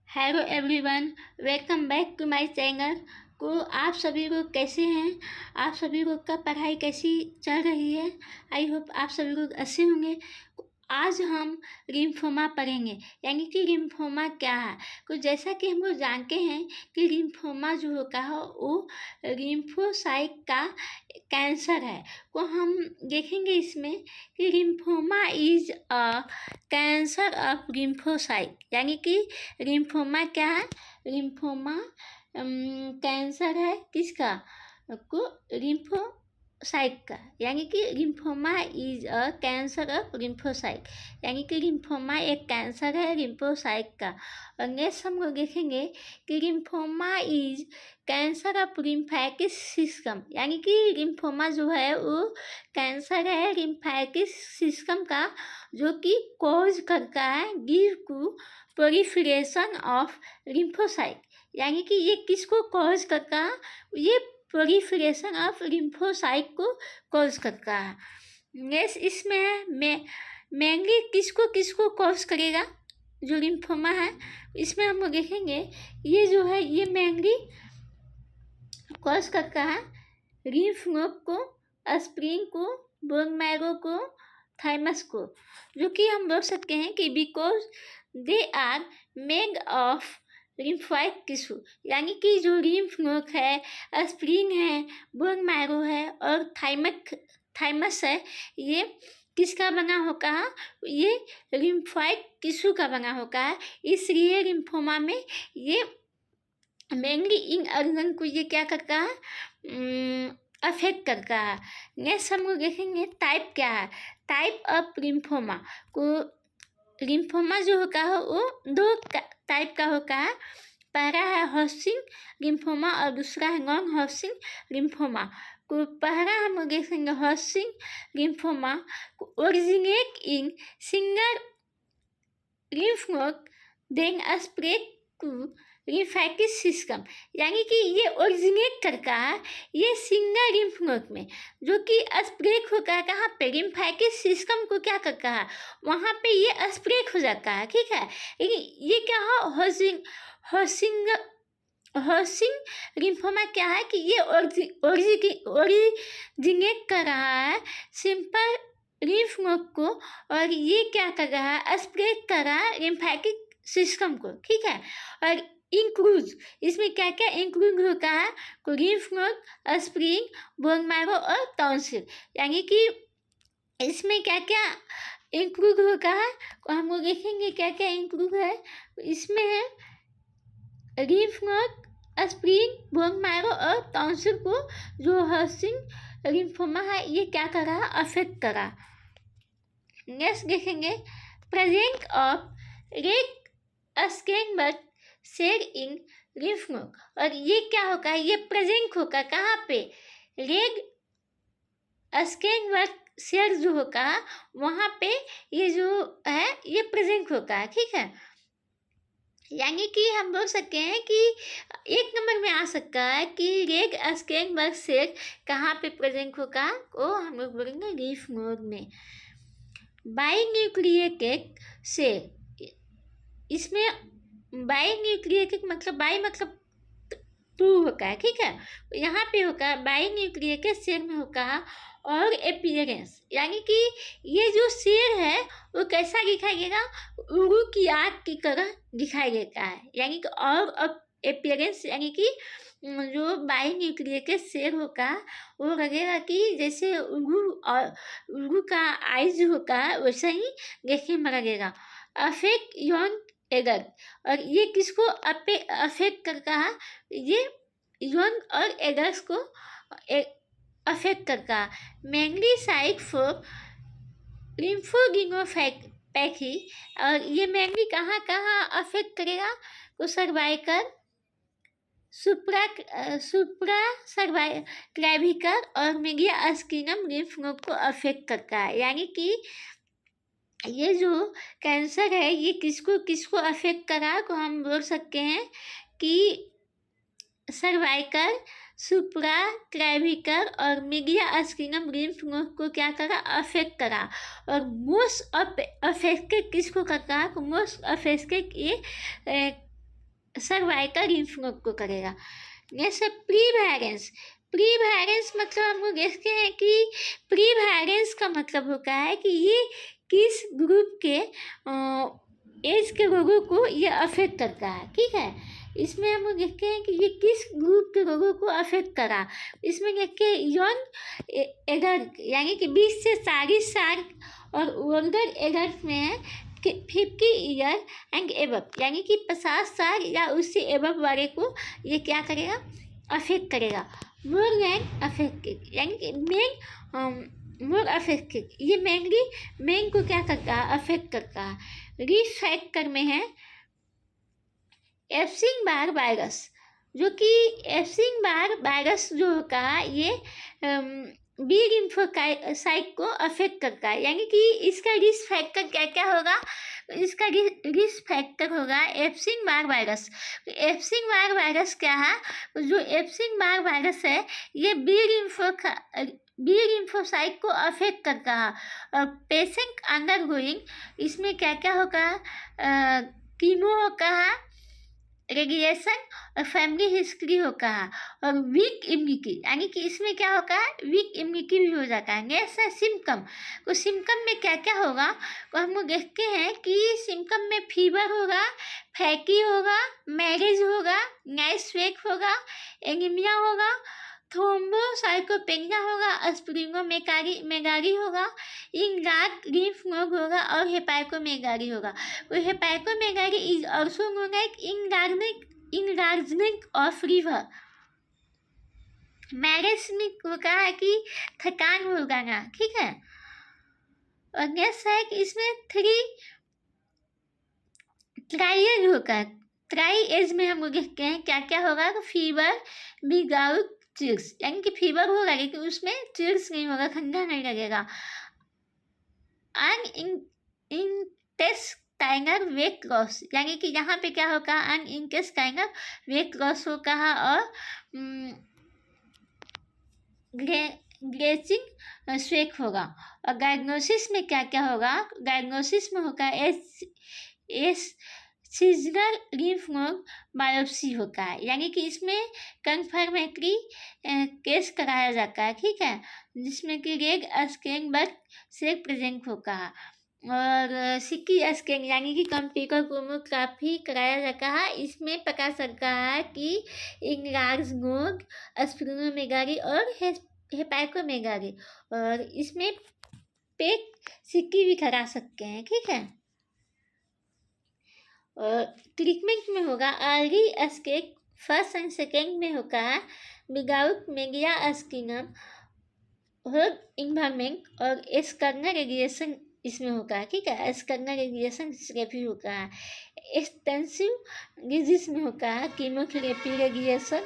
Hello everyone, welcome back to my channel. को आप सभी लोग कैसे हैं? आप सभी लोग का पढ़ाई कैसी चल रही है? आई होप आप सभी लोग अच्छे होंगे। आज हम लिम्फोमा पढ़ेंगे, यानी कि लिम्फोमा क्या है। तो जैसा कि हम लोग जानते हैं कि लिम्फोमा जो होता है वो लिम्फोसाइट का कैंसर है। तो हम देखेंगे इसमें कि lymphoma is a cancer of lymphocyte, यानी कि लिम्फोमा क्या है? लिम्फोमा कैंसर है किसका? को लिम्फोसाइट का, यानी कि lymphoma is a cancer of lymphocyte, यानी कि लिम्फोमा एक कैंसर है लिम्फोसाइट का। और नेक्स्ट हम लोग देखेंगे कि lymphoma is cancer of lymphatic system, यानी कि लिम्फोमा जो है वो कैंसर है लिम्फैटिक सिस्टम का, जो कि कॉज करता है due to proliferation of lymphocyte, यानी कि ये किसको कॉज करता है? ये प्रोलिफरेशन ऑफ लिम्फोसाइट को कॉज करता है। नेक्स्ट इसमें है मेनली किसको कॉज करेगा? जो लिम्फोमा है इसमें हम लोग देखेंगे ये जो है ये मेनली कॉज करता है लिम्फ नोड को, स्प्लीन को, बोन मैरो को, थाइमस को, जो कि हम बोल सकते हैं कि because they are made of lymphoid tissue, यानी कि जो लिम्फ नोड है, स्प्लीन है, बोन मैरो है और थाइमस है, ये किसका बना होता है? ये लिम्फोइड टिश्यू का बना होता है। इसलिए लिम्फोमा में ये मेनली इन ऑर्गन को ये क्या करता है? अफेक्ट करता है। नेक्स्ट हम लोग देखेंगे टाइप क्या है। टाइप ऑफ लिम्फोमा को, लिम्फोमा जो होता है वो दो टाइप का होता है। पहला है हॉस्टिंग लिम्फोमा और दूसरा है नॉन हॉस्टिंग लिम्फोमा। को पहला हम लोग देखेंगे हॉस्टिंग लिम्फोमा को originate in single lymph node then spread to lymphatic system, यानी कि ये ओरिजिनेट करता है ये सिंगल लिम्फ नोड में, जो कि स्प्रेड होता है कहाँ पे? लिम्फैटिक सिस्टम को क्या करता है? वहाँ पे ये स्प्रेड हो जाता है, ठीक है। लेकिन ये क्या है? हॉस्टिंग लिम्फोमा क्या है कि ये ओरिजिनेट कर रहा है सिंपल लिम्फ नोड को, और ये क्या कर रहा है? स्प्रेड कर रहा है लिम्फैटिक सिस्टम को, ठीक है। और इंक्लूड, इसमें क्या क्या इंक्लूड होता है? तो lymph node, spleen, bone marrow और टॉन्सिल, यानी कि इसमें क्या क्या इंक्लूड होता है? तो हम लोग देखेंगे क्या क्या इंक्लूड है। इसमें है lymph node, spleen, bone marrow और टॉन्सिल को जो हॉस्टिंग लिम्फोमा है ये क्या कर रहा है? अफेक्ट कर रहा। नेक्स्ट देखेंगे present of Reed Sternberg cell in lymph node, और ये क्या होगा? ये प्रेजेंट होगा कहाँ पे? रेड स्केनबर्ग सेल जो होगा वहाँ पे ये जो है ये प्रेजेंट होगा, ठीक है। यानी कि हम बोल सकते हैं कि एक नंबर में आ सकता है कि रेड स्केनबर्ग सेल कहाँ पे प्रेजेंट होगा, वो हम लोग बोलेंगे लिम्फ नोड में। बाइन्यूक्लिएटेड सेल, इसमें बाइन्यूक्लिएटेड मतलब बाई मतलब टू होता है, ठीक है। यहाँ पे होगा बाइन्यूक्लिएटेड सेल में होगा और एपियरेंस, यानी कि ये जो सेल है वो कैसा दिखाई देगा? उल्लू की आँख की तरह दिखाई देता है, यानी कि और एपियरेंस, यानी कि जो बाइन्यूक्लिएटेड सेल होगा वो लगेगा कि जैसे उल्लू का आइज होता है वैसा ही देखने में लगेगा। अफेक्ट यंग एडल्ट, और ये किसको अफेक्ट करता है? ये यंग और एडल्ट को अफेक्ट करता है। मेनली साइट फॉर लिम्फोडिनोपैथी, और ये मेनली कहाँ कहाँ अफेक्ट करेगा? तो सर्वाइकल, सुप्रा क्लैविकल और मीडिया स्किनम लिम्फ नोड को अफेक्ट करता है, यानी कि ये जो कैंसर है ये किसको अफेक्ट करा? तो हम बोल सकते हैं कि सर्वाइकल, सुप्रा क्लैविकल और मीडिया स्किनम लिम्फ नोड को क्या करा? अफेक्ट करा। और मोस्ट अफेक्टेड किसको करता है? तो मोस्ट अफेक्टेड ये सर्वाइकल लिम्फ नोड को करेगा। नेक्स्ट है प्रीवायरेंस। प्रीवायरेंस मतलब हम लोग देखते हैं कि प्रीवायरेंस का मतलब होता है कि ये किस ग्रुप के एज के लोगों को ये अफेक्ट करता है, ठीक है। इसमें हम लोग देखते हैं कि ये किस ग्रुप के लोगों को अफेक्ट करा। इसमें देखते हैं यंग एडल्ट यानी कि 20 से 40 साल और ओल्डर एडल्ट में है 50 ईयर एंड एबव यानी कि 50 साल या उससे एबव वाले को ये क्या करेगा, अफेक्ट करेगा। मोर देन अफेक्टेड यानी कि मेन मोर अफेक्टेड, ये मेनली मेन को क्या करता है, अफेक्ट करता है। रिस्क फैक्टर में है एप्सिन बार वायरस, जो कि एप्सिन बार वायरस जो होता है ये बी लिम्फोसाइट को अफेक्ट करता है, यानी कि इसका रिस्क फैक्टर क्या क्या होगा, इसका रिस्क फैक्टर होगा एप्सिन बार वायरस। एप्सिन बार वायरस क्या है, जो एप्सिन बार वायरस है ये बी लिम्फोसाइट को अफेक्ट करता है। और पेशेंट अंडर गोइंग, इसमें क्या क्या होगा, कीमो होता है, रेडिएशन और फैमिली हिस्ट्री होता है, और वीक इम्यूनिटी यानी कि इसमें क्या होता है, वीक इम्यूनिटी भी हो जाता है। नेक्स्ट है सिम्पटम। तो सिम्पटम में क्या क्या होगा, तो हम लोग देखते हैं कि सिम्पटम में फीवर होगा, फैटी होगा, मैरिज होगा, नाइट स्वेट होगा, एनीमिया होगा, थ्रोम्बोसाइटोपेनिया होगा, स्प्लिनोमेगाली होगा, इनलार्ज लिम्फ नोड होगा और हेपाटोमेगाली होगा। तो hepatomegaly is also known as enlargement of liver। मैरिज में होता है कि थकान हो जाना, ठीक है। और नेक्स्ट है कि इसमें 3 ट्राई होगा है। ट्राई एज में हम लोग देखते हैं क्या क्या होगा, तो फीवर विदाउट चिल्स यानी कि फीवर होगा लेकिन उसमें चिल्स नहीं होगा, ठंडा नहीं लगेगा। अनइंटेस्टाइनल वेट लॉस यानी कि यहाँ पे क्या होगा, अनइंटेस्टाइनल वेट लॉस होगा और ग्लेचिंग स्वेक होगा। और डायग्नोसिस में क्या क्या होगा, डायग्नोसिस में होगा S seasonal lymph node biopsy होता है, यानी कि इसमें कन्फर्मेटरी केस कराया जाता है, ठीक है, जिसमें कि रेड स्कैन बर्थ से प्रेजेंट होता है। और सिक्की स्कैन यानी कि कंप्यूटर टोमोग्राफी कराया जाता है, इसमें पता चलता है कि इनलार्ज नोड, स्प्लिनोमेगाली और हेपाटोमेगाली, और इसमें पेट सिक्की भी करा सकते हैं, ठीक है। और ट्रीटमेंट में होगा अर्ली स्केक फर्स्ट एंड सेकेंड में होगा है विदाउट मेगिया स्किनम हर्ड इन्वायरमेंट और एक्सटर्नल रेडिएशन इसमें होगा है, ठीक है। एक्सटर्नल रेडिएशन थेरेपी होगा है। एक्सटेंसिव डिजीज में होगा है कीमोथेरेपी, रेडिएशन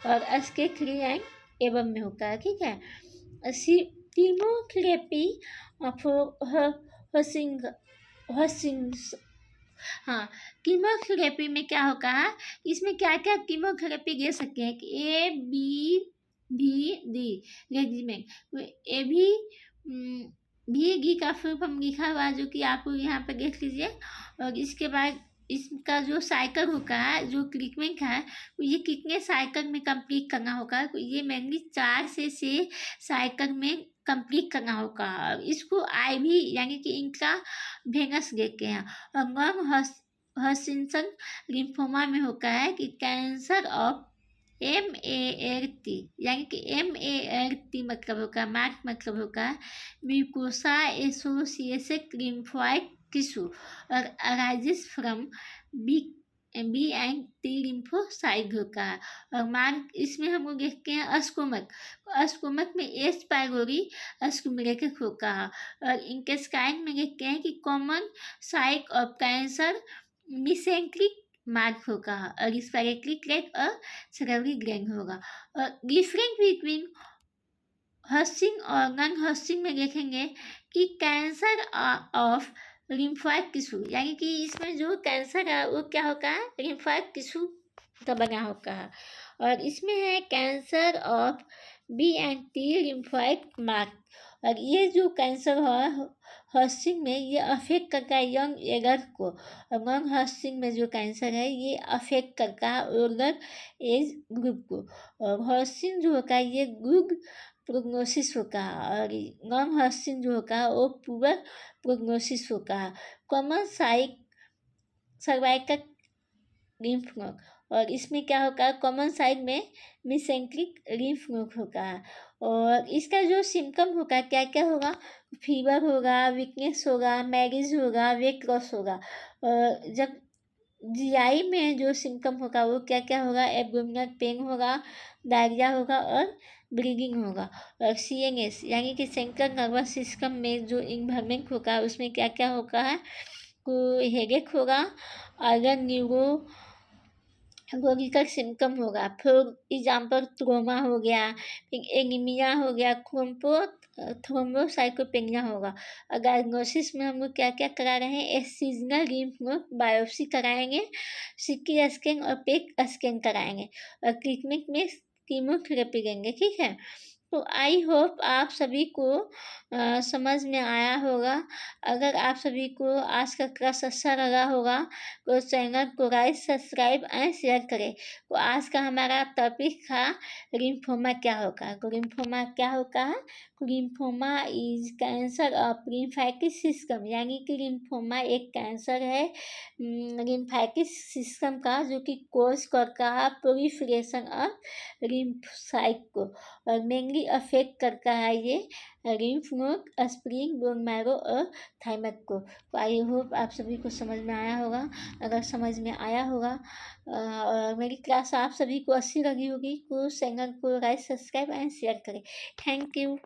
और स्केक एंड एवं में होगा है, ठीक है। कीमोथेरेपी हाँ, कीमोथेरेपी में क्या होगा है, इसमें क्या क्या कीमोथेरेपी दे सकते हैं कि ABVD रेजिमेंट। ABVD का फुल फॉर्म लिखा हुआ जो कि आप यहाँ पे देख लीजिए। और इसके बाद इसका जो साइकिल होगा है, जो ट्रीटमेंट है, ये कितने साइकिल में कंप्लीट करना होगा, तो ये मेनली 4 से 6 साइकिल में कंप्लीट करना होगा। और इसको IV यानी कि इंट्रा वेनस देते हैं। और नॉन हॉस्किंसन लिम्फोमा में होता है कि कैंसर ऑफ MALT यानी कि MALT मतलब होगा, मार्क मतलब होगा म्यूकोसा एसोसिएटेड लिम्फोइड टिश्यू और arises from B and T lymphocyte होता है। और मार्क इसमें हम लोग देखते हैं अस्कुमक में एस पाइलोरी अस्कुमुलेटेड होता है। और इंटेस्टाइन में देखते हैं कि common site of cancer mesenteric mark होगा और रिस्पिरेटरी ट्रैक्ट और सेरेब्रल ग्लैंड होगा। और डिफरेंट बिटवीन हॉस्टिंग और नॉन हॉस्टिंग में देखेंगे कि कैंसर ऑफ लिम्फोइड टिश्यू यानी कि इसमें जो कैंसर है वो क्या होगा है, लिम्फोइड टिश्यू का बना होता है। और इसमें है cancer of B and T lymphoid mark. और ये जो कैंसर है हर्सिंग में, ये अफेक्ट करता है यंग एगर को। और यंग हर्सिंग में जो कैंसर है ये अफेक्ट करता है ओल्डर एज ग्रुप को। और हर्सिंग जो होता है ये गुड प्रोग्नोसिस होता है, और यंग हर्सिंग जो होता है वो पुअर प्रोग्नोसिस होता है। Common site cervical lymph node, और इसमें क्या होगा, कॉमन साइड में मिसेंट्रिक लिम्फ नोड होगा। और इसका जो सिम्टम होगा क्या क्या होगा, फीवर होगा, वीकनेस होगा, मैरिज होगा, वेट लॉस होगा। और जब जीआई में जो सिम्टम होगा वो क्या क्या होगा, एब्डोमिनल पेन होगा, डायरिया होगा और ब्लीडिंग होगा। और सीएनएस यानी कि सेंट्रल नर्वस सिस्टम में जो इन्वायरमेंट होगा उसमें क्या क्या होगा है, हेडेक होगा, आर्गन न्यूरो लोजिकल सिम्टम होगा। फॉर एग्जाम्पल ट्रोमा हो गया, फिर एनीमिया हो गया, थ्रोम्बोसाइटोपेनिया होगा। और डायग्नोसिस में हम लोग क्या क्या करा रहे हैं, एक्सिजनल लिम्फ नोड बायोप्सी कराएंगे, सीटी स्कैन और पेट स्कैन कराएंगे, और ट्रीटमेंट में कीमोथेरेपी देंगे। ठीक है, तो आई होप आप सभी को समझ में आया होगा। अगर आप सभी को आज का क्लास अच्छा लगा होगा तो चैनल को लाइक, सब्सक्राइब एंड शेयर करें। तो आज का हमारा टॉपिक था लिम्फोमा क्या होगा। तो लिम्फोमा क्या होता है, lymphoma is cancer of lymphatic system, यानी कि लिम्फोमा एक कैंसर है लिम्फेटिक सिस्टम का, जो कि कोज करता है प्रोलिफरेशन ऑफ लिम्फोसाइट को। और मेनली अफेक्ट करता है ये lymph node, spleen, bone marrow और थाइमस को। तो आई होप आप सभी को समझ में आया होगा। अगर समझ में आया होगा और मेरी क्लास आप सभी को अच्छी लगी होगी तो चैनल को लाइक, सब्सक्राइब एंड शेयर करें। Thank you.